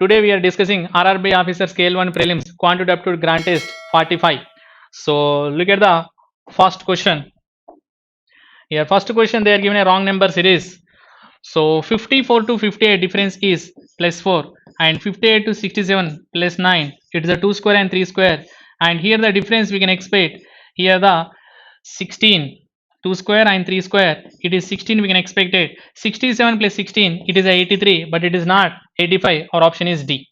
Today we are discussing RRB officer scale 1 prelims quantitative aptitude grant test 45. So look at the first question. Here first question they are given a wrong number series. So 54 to 58 difference is plus 4 and 58 to 67 plus 9. It is a 2 square and 3 square, and here the difference we can expect. Here the 16, 2 square and 3 square, it is 16, we can expect it. 67 plus 16, it is a 83, but it is not 85. Our option is D.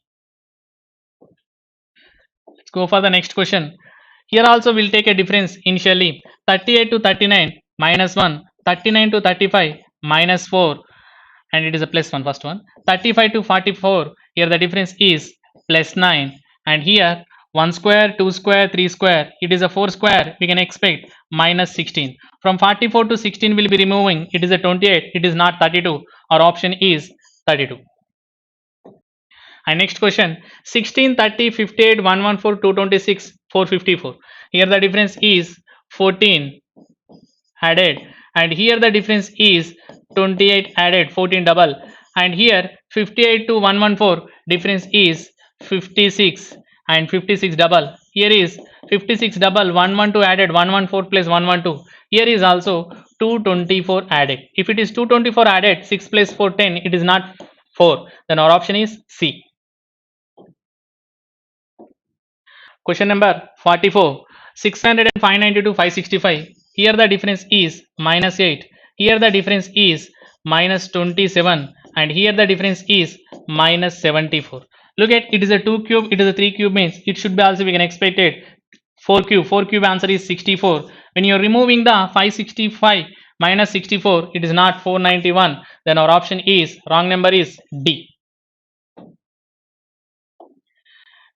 Let's go for the next question. Here also we'll take a difference initially. 38 to 39 minus 1, 39 to 35 minus 4, and it is a plus 1 first one. 35 to 44, here the difference is plus 9, and here 1 square, 2 square, 3 square, it is a 4 square, we can expect minus 16. From 44 to 16 will be removing, it is a 28, it is not 32. Our option is 32. And next question, 16, 30, 58, 114, 226, 454. Here the difference is 14 added, and here the difference is 28 added, 14 double, and here 58 to 114 difference is 56 and 56 double. Here is 56 double, 112 added, 114 plus 112. Here is also 224 added. If it is 224 added, 6 plus 4 10, it is not 4. Then our option is C. Question number 44. 600 and 592 565. Here the difference is minus 8. Here the difference is minus 27. And here the difference is minus 74. Look at, it is a 2 cube, it is a 3 cube, means it should be also, we can expect it 4 cube. 4 cube answer is 64. When you are removing the 565 minus 64, it is not 491. Then our option is, wrong number is D.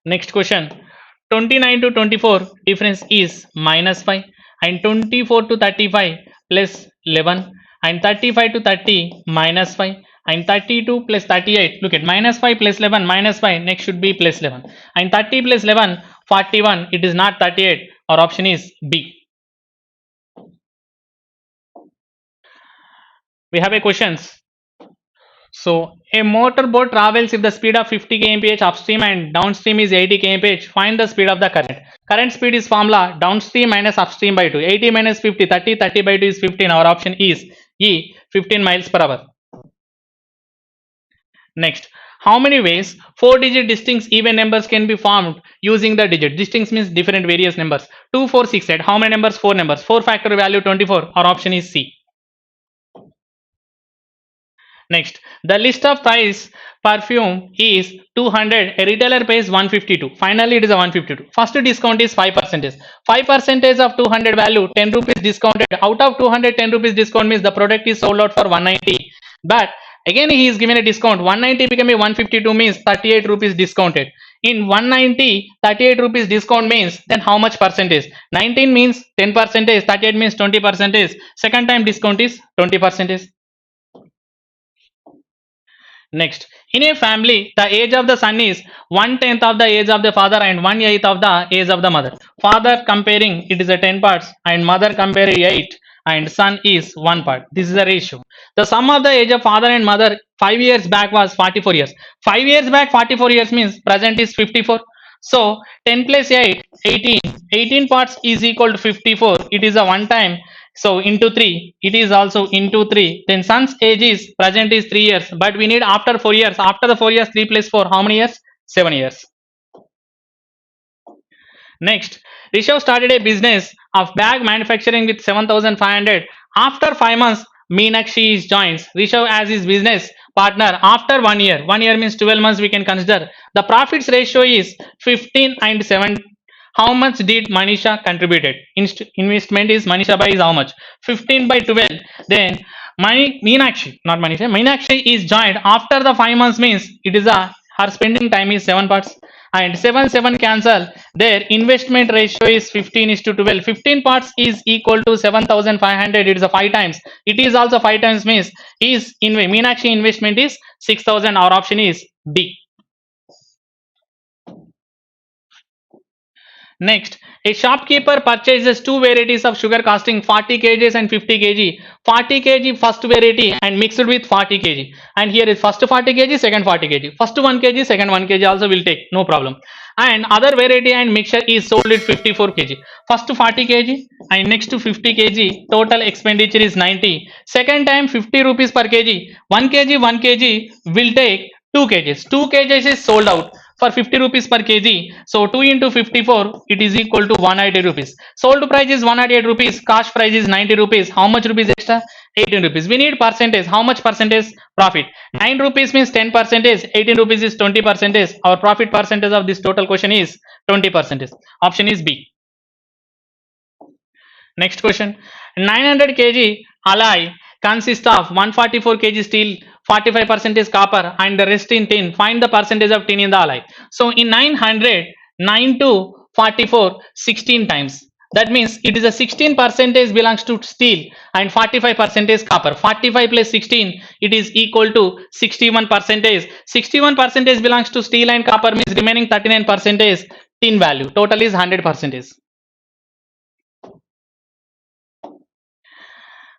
Next question. 29 to 24 difference is minus 5, and 24 to 35 plus 11, and 35 to 30 minus 5, and 32 plus 38. Look at, minus 5 plus 11 minus 5, next should be plus 11, and 30 plus 11 41, it is not 38. Our option is B. We have a questions. So a motorboat travels if the speed of 50 kmph upstream and downstream is 80 kmph. Find the speed of the current. Current speed is formula downstream minus upstream by 2. 80 minus 50, 30, 30 by 2 is 15. Our option is E, 15 miles per hour. Next, how many ways 4-digit distinct even numbers can be formed using the digit? Distinct means different various numbers. 2, 4, 6, 8. How many numbers? 4 numbers. 4 factorial value 24. Our option is C. Next, the list of price perfume is 200. A retailer pays 152. Finally, it is a 152. First discount is 5%. 5% of 200 value, 10 rupees discounted. Out of 200, 10 rupees discount means the product is sold out for 190. But again, he is given a discount. 190 become a 152 means 38 rupees discounted. In 190, 38 rupees discount means then how much percentage? 19 means 10%. 38 means 20%. Second time discount is 20%. Next, in a family, the age of the son is 1/10 of the age of the father and 1/8 of the age of the mother. Father comparing, it is a 10 parts, and mother comparing 8, and son is 1 part. This is the ratio. The sum of the age of father and mother 5 years back was 44 years. 5 years back 44 years means present is 54. So 10 plus 8, 18. 18 parts is equal to 54. It is a one time. So into 3, it is also into 3. Then son's age is present is 3 years, but we need after 4 years. After the 4 years, 3 plus 4, how many years? 7 years. Next, Rishabh started a business of bag manufacturing with 7,500. After 5 months, Meenakshi joins Rishabh as his business partner after 1 year. 1 year means 12 months we can consider. The profits ratio is 15 and 7. How much did Manisha contributed? Investment is Manisha by is how much? 15 by 12. Then Meenakshi, not Manisha, Meenakshi is joined after the 5 months means it is a her spending time is 7 parts, and 7 cancel. Their investment ratio is 15 is to 12. 15 parts is equal to 7,500. It is a 5 times. It is also 5 times means is in Meenakshi investment is 6,000. Our option is D. Next, a shopkeeper purchases two varieties of sugar costing 40 kg and 50 kg. 40 kg first variety and mixed with 40 kg. And here is first 40 kg, second 40 kg. First 1 kg, second 1 kg also will take, no problem. And other variety and mixture is sold at 54 kg. First 40 kg and next to 50 kg. Total expenditure is 90. Second time 50 rupees per kg. 1 kg, 1 kg will take 2 kgs. 2 kgs is sold out for 50 rupees per kg. So 2 into 54, it is equal to 180 rupees. Sold price is 188 rupees. Cost price is 90 rupees. How much rupees extra? 18 rupees. We need percentage. How much percentage? Profit. 9 rupees means 10 percentage. 18 rupees is 20 percentage. Our profit percentage of this total question is 20 percentage. Option is B. Next question. 900 kg alloy consists of 144 kg steel, 45 percentage copper and the rest in tin. Find the percentage of tin in the alloy. So in 900, 9 to 44, 16 times. That means it is a 16 percentage belongs to steel and 45 percentage copper. 45 plus 16, it is equal to 61 percentage. 61 percentage belongs to steel and copper means remaining 39 percentage tin value. Total is 100 percentage.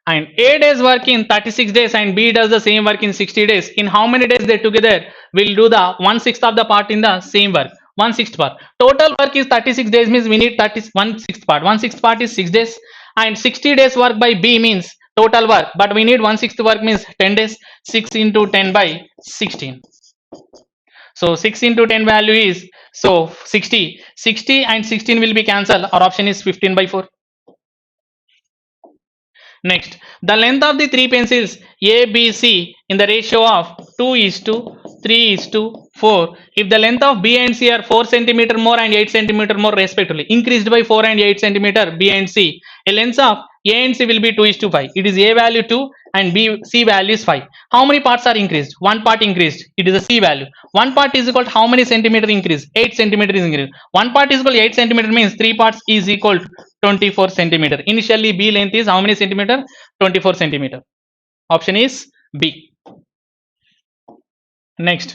And A does work in 36 days and B does the same work in 60 days. In how many days they together will do the 1/6 of the part in the same work? 1/6 part. Total work is 36 days means we need 1/6 part. 1/6 part is 6 days and 60 days work by B means total work. But we need 1/6 work means 10 days. 6 into 10 by 16. So 6 into 10 value is so 60. 60 and 16 will be cancelled. Our option is 15 by 4. Next, the length of the three pencils A, B, C in the ratio of 2:3:4. If the length of B and C are 4 centimeter more and 8 centimeter more respectively, increased by 4 and 8 centimeter B and C, a length of A and C will be 2:5. It is A value 2 and B C value is 5. How many parts are increased? One part increased. It is a C value. One part is equal to how many centimeter increase? 8 centimeter is increased. One part is equal to 8 centimeter means 3 parts is equal to 24 centimeter. Initially B length is how many centimeter? 24 centimeter. Option is B. Next,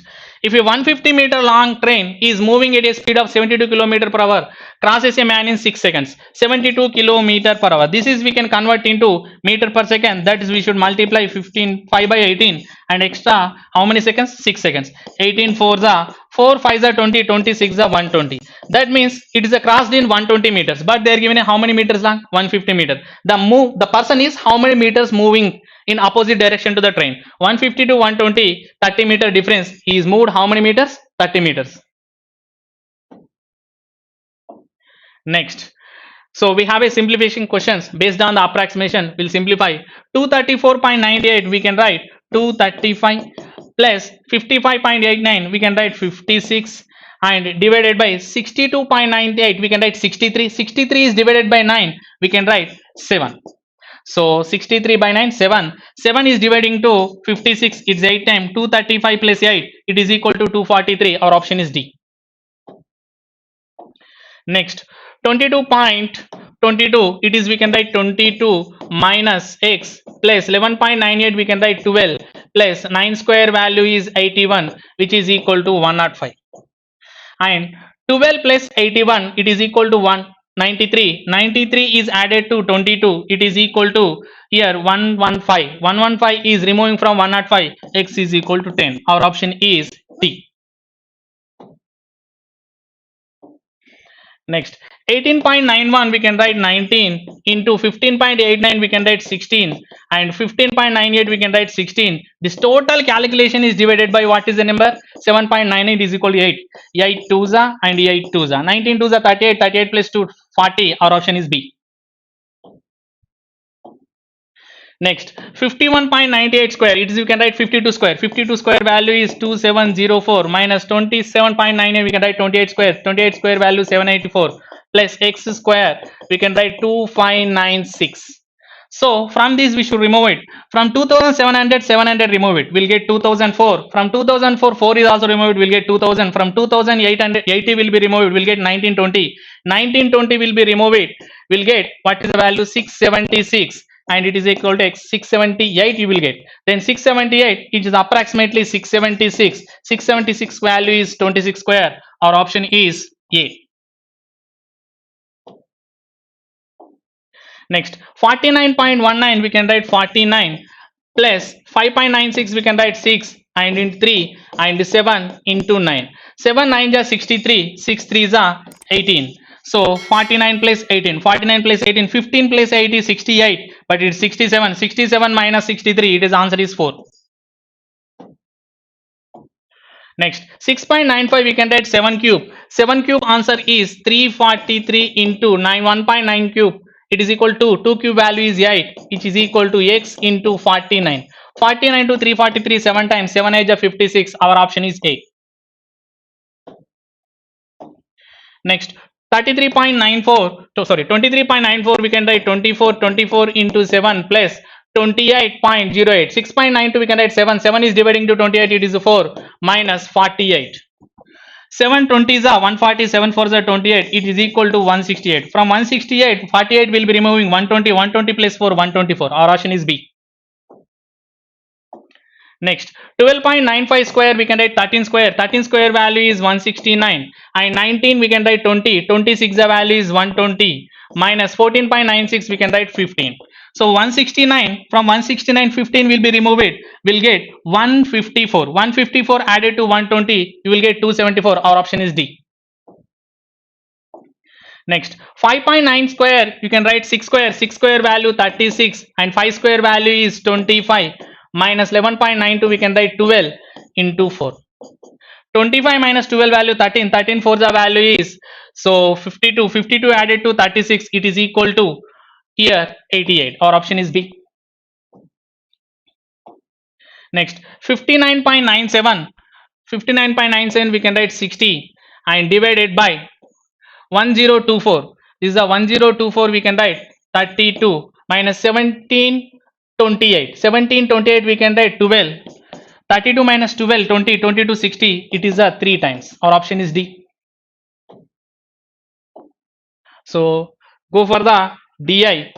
if a 150-meter long train is moving at a speed of 72 km per hour, crosses a man in 6 seconds, 72 km per hour. This is we can convert into meter per second. That is we should multiply 5 by 18 and extra how many seconds? 6 seconds. 18 4s are 4 5s are 20, 26 are 120. That means it is a crossed in 120 meters, but they are given a how many meters long? 150 meter. The person is how many meters moving in opposite direction to the train? 150 to 120, 30 meter difference. He is moved how many meters? 30 meters. Next, so we have a simplification questions based on the approximation. We'll simplify 234.98. We can write 235 plus 55.89. We can write 56 and divided by 62.98. We can write 63. 63 is divided by 9. We can write 7. So 63 by 9, 7. 7 is dividing to 56. It's 8 times. 235 plus 8. It is equal to 243. Our option is D. Next, 22.22. It is we can write 22 minus x plus 11.98. We can write 12 plus 9 square value is 81, which is equal to 105. And 12 plus 81, it is equal to 193. 93 is added to 22. It is equal to here 115. 115 is removing from 105. X is equal to 10. Our option is D. Next, 18.91 we can write 19 into 15.89 we can write 16 and 15.98 we can write 16. This total calculation is divided by what is the number? 7.98 is equal to 8. 8 2s are and 8 2s are. 19 2s are 38. 38 plus 2 40. Our option is B. Next, 51.98 square. It is you can write 52 square. 52 square value is 2704 minus 27.98. We can write 28 square. 28 square value 784 plus x square. We can write 2596. So from this we should remove it. From 2700, 700 remove it. We'll get 2004. From 2004, 4 is also removed. We'll get 2000. From 2880 will be removed. We'll get 1920. 1920 will be removed. We'll get what is the value? 676. And it is equal to x 678 you will get. Then 678, it is approximately 676. 676 value is 26 square. Our option is A. Next 49.19 we can write 49 plus 5.96 we can write 6 and into 3 and 7 into 9. 7 9 is 63, 6 3 is 18. So 49 plus 18, 49 plus 18, 15 plus 8 is 68, but it's 67. 67 minus 63, it is answer is 4. Next 6.95 we can write 7 cube. 7 cube answer is 343 into 9, 1.9 cube. It is equal to 2 cube value is 8, which is equal to x into 49. 49 to 343 7 times, 7 is 56. Our option is A. Next 33.94 sorry 23.94 we can write 24 into 7 plus 28.08. 6.92 we can write 7 is dividing to 28, it is 4 minus 48. 7 20 is 140, 7 4 is 28, it is equal to 168. From 168 48 will be removing 120, 120 plus 4 124. Our option is B. Next 12.95 square we can write 13 square. 13 square value is 169 and 19 we can write 20, 26 the value is 120 minus 14.96 we can write 15. So 169, from 169 15 will be removed, will get 154. 154 added to 120 you will get 274. Our option is D. Next 5.9 square you can write 6 square. 6 square value 36 and 5 square value is 25 minus 11.92 we can write 12 into 4. 25 minus 12 value 13, 13 4 the value is so 52. 52 added to 36, it is equal to here 88. Our option is B. Next 59.97, 59.97 we can write 60 and divided by 1024. This is a 1024 we can write 32 minus 1728. 1728 we can write 12. 32 minus 12 20, 20 to 60, it is a 3 times. Our option is D. So go for the DI.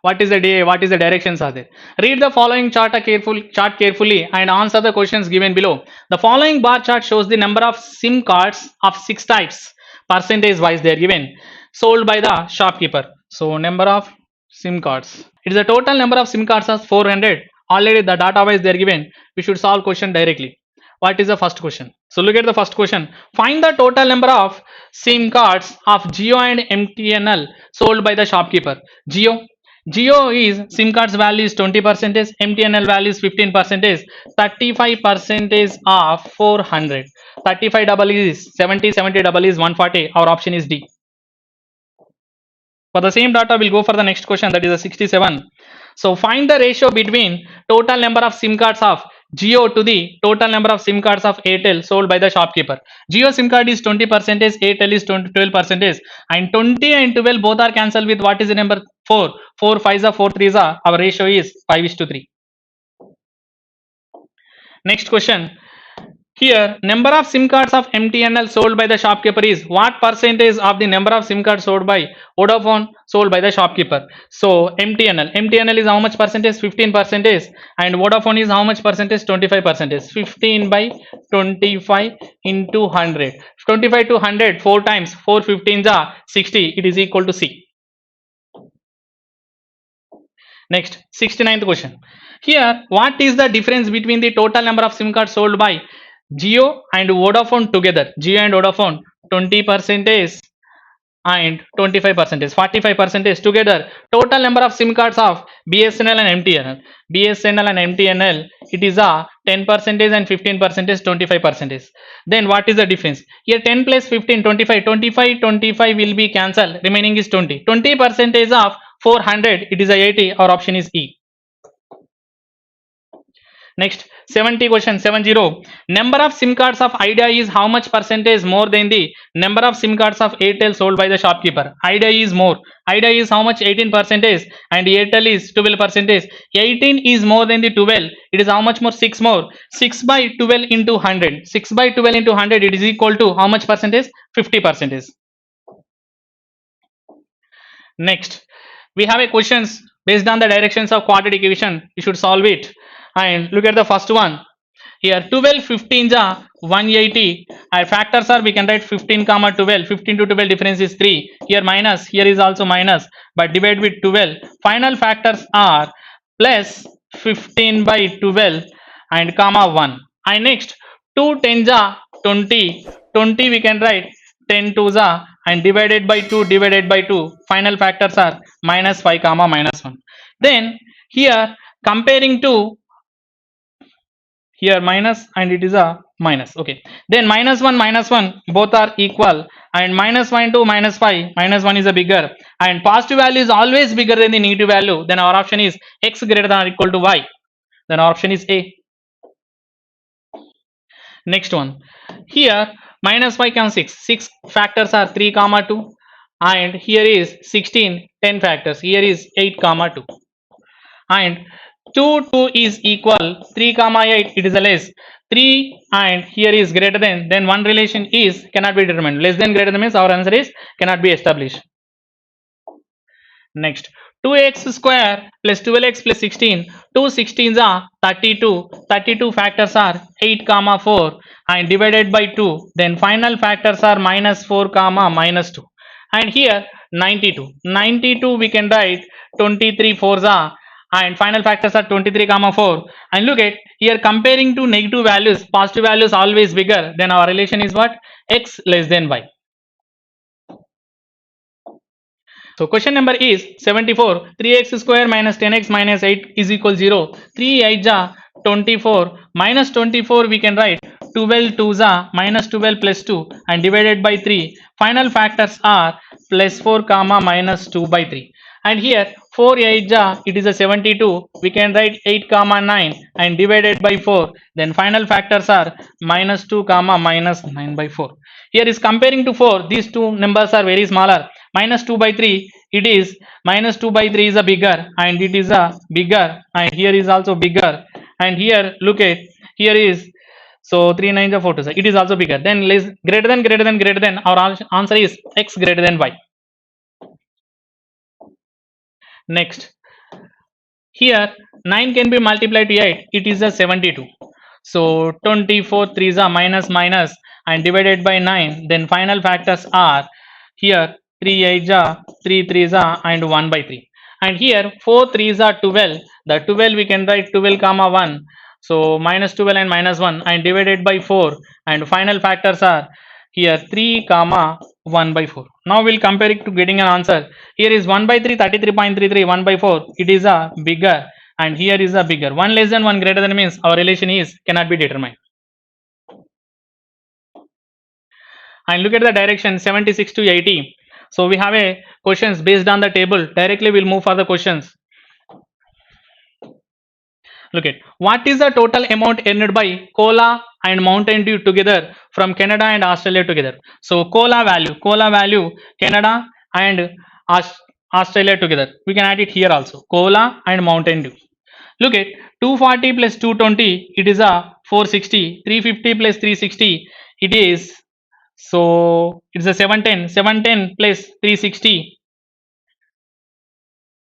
What is the DI? What is the directions are there? Read the following chart carefully and answer the questions given below. The following bar chart shows the number of SIM cards of 6 types percentage wise they are given sold by the shopkeeper. So number of SIM cards. It is the total number of SIM cards as 400. Already the data wise they are given. We should solve question directly. What is the first question? So look at the first question. Find the total number of SIM cards of Jio and MTNL sold by the shopkeeper. Jio is SIM cards value is 20%, MTNL value is 15%, 35% of 400. 35 double is 70, 70 double is 140. Our option is D. For the same data, we'll go for the next question, that is a 67. So find the ratio between total number of SIM cards of Jio to the total number of SIM cards of Airtel sold by the shopkeeper. Jio SIM card is 20%, Airtel is 12%, and 20 and 12 both are cancelled with what is the number 4. 4 5s are 4 3s are. Our ratio is 5:3. Next question. Here, number of SIM cards of MTNL sold by the shopkeeper is what percentage of the number of SIM cards sold by Vodafone sold by the shopkeeper? So MTNL is how much percentage? 15%, and Vodafone is how much percentage? 25%. 15 by 25 into 100. 25 to 100 4 times 4 15s are 60. It is equal to C. Next 69th question. Here, what is the difference between the total number of SIM cards sold by Jio and Vodafone together? Jio and Vodafone 20% and 25%, 45% together. Total number of SIM cards of BSNL and MTNL. BSNL and MTNL, it is a 10% and 15%, 25%. Then what is the difference? Here 10 plus 15, 25. 25 will be cancelled. Remaining is 20. 20% of 400, it is a 80. Our option is E. Next 70 question 70. Number of SIM cards of Idea is how much percentage more than the number of SIM cards of Airtel sold by the shopkeeper? Idea is more. Idea is how much? 18%, and Airtel is 12%. 18 is more than the 12. It is how much more? 6 more. 6 by 12 into 100. 6 by 12 into 100, it is equal to how much percentage? 50%. Next, we have a questions based on the directions of quadratic equation. You should solve it. And look at the first one. Here 12 15s are 180 Our factors are, we can write 15 comma 12. 15 to 12 difference is 3. Here minus, here is also minus, but divide with 12. Final factors are plus 15 by 12 and comma 1. And next 2 10s are 20. 20 we can write 10 2s are and divided by 2 divided by 2. Final factors are minus 5 comma minus 1. Then here comparing to, here minus and it is a minus. Okay, then minus 1 both are equal, and minus 1 to minus 5, minus 1 is a bigger, and positive value is always bigger than the negative value. Then our option is x greater than or equal to y. Then our option is A. Next one, here minus 5 comes 6 factors are 3 comma 2, and here is 16 10 factors, here is 8 comma 2, and 2 is equal 3 comma 8, it is a less 3, and here is greater than, then one relation is cannot be determined. Less than greater than means our answer is cannot be established. Next, 2x square plus 12x plus 16, 2 16s are 32, 32 factors are 8 comma 4 and divided by 2, then final factors are minus 4 comma minus 2, and here 92, 92 we can write 23 4s are and final factors are 23 comma 4, and look at here comparing to negative values, positive values always bigger, then our relation is what, x less than y. So question number is 74. 3x square minus 10x minus 8 is equal 0. 3 8 ja 24 minus 24 we can write 12 2 ja minus 12 plus 2 and divided by 3. Final factors are plus 4 comma minus 2 by 3. And here 4 8 ja it is a 72. We can write 8 comma 9 and divided by 4. Then final factors are minus 2 comma minus 9 by 4. Here is comparing to 4. These two numbers are very smaller. Minus 2 by 3, it is minus 2 by 3 is a bigger, and it is a bigger, and here is also bigger, and here look at, here is, so 3 9 4 2, it is also bigger. Then less greater than our answer is x greater than y. Next, here 9 can be multiplied to 8, it is a 72. So 24 3s are minus minus and divided by 9, then final factors are here 3 8 ja 3 3s are and 1 by 3, and here 4 3s are 12. The 12 we can write 12 comma 1, so minus 12 and minus 1 and divided by 4, and final factors are here 3 comma 1 by 4. Now we'll compare it to getting an answer. Here is 1 by 3 33.33, 1 by 4 it is a bigger, and here is a bigger. 1 less than 1 greater than means our relation is cannot be determined. And look at the direction 76 to 80. So we have a questions based on the table. Directly we'll move for the questions. Look at what is the total amount earned by Cola and Mountain Dew together from Canada and Australia together. So Cola value Canada and Australia together. We can add it here also. Cola and Mountain Dew. Look at 240 plus 220, it is a 460. 350 plus 360, it is, so it's a 710 plus 360,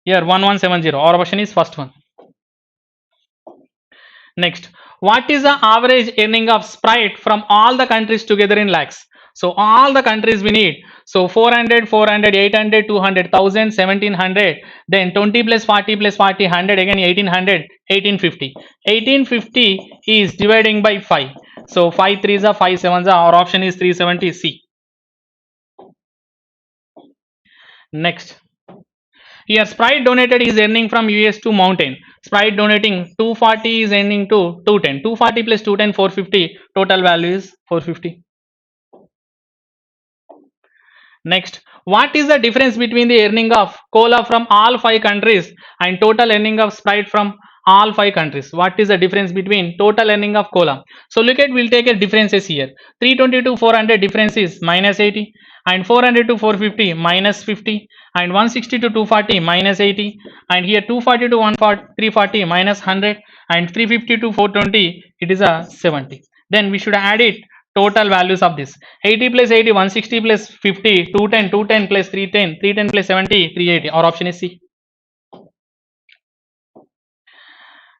here 1170. Our option is first one. Next, what is the average earning of Sprite from all the countries together in lakhs? So all the countries we need, so 400 800 200 1000 1700, then 20 plus 40 plus 40 100, again 1800 1850. 1850 is dividing by 5, so 5 3s are 5 7s are, our option is 370 C. Next, here Sprite donated is earning from US to Mountain. Sprite donating 240 is earning to 210. 240 plus 210 450, total value is 450. Next, what is the difference between the earning of Cola from all 5 countries and total earning of Sprite from all 5 countries? What is the difference between total earning of Cola? So look at, we'll take a differences here. 320 to 400 difference is minus 80, and 400 to 450 minus 50, and 160 to 240 minus 80, and here 240 to 340 minus 100, and 350 to 420 it is a 70. Then we should add it total values of this. 80 plus 80, 160 plus 50, 210 plus 310 plus 70, 380. Our option is C.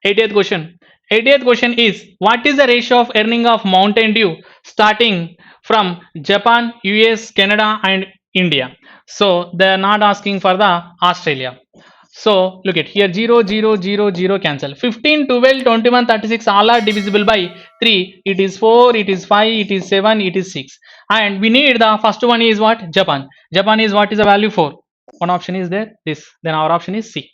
80th question. 80th question is, what is the ratio of earning of Mountain Dew starting from Japan, US, Canada, and India. So they are not asking for the Australia. So look at here, 0, 0, 0, 0 cancel. 15, 12, 21, 36 all are divisible by 3. It is 4, it is 5, it is 7, it is 6. And we need the first one is what? Japan. Japan is what is the value 4? One option is there, this. Then our option is C.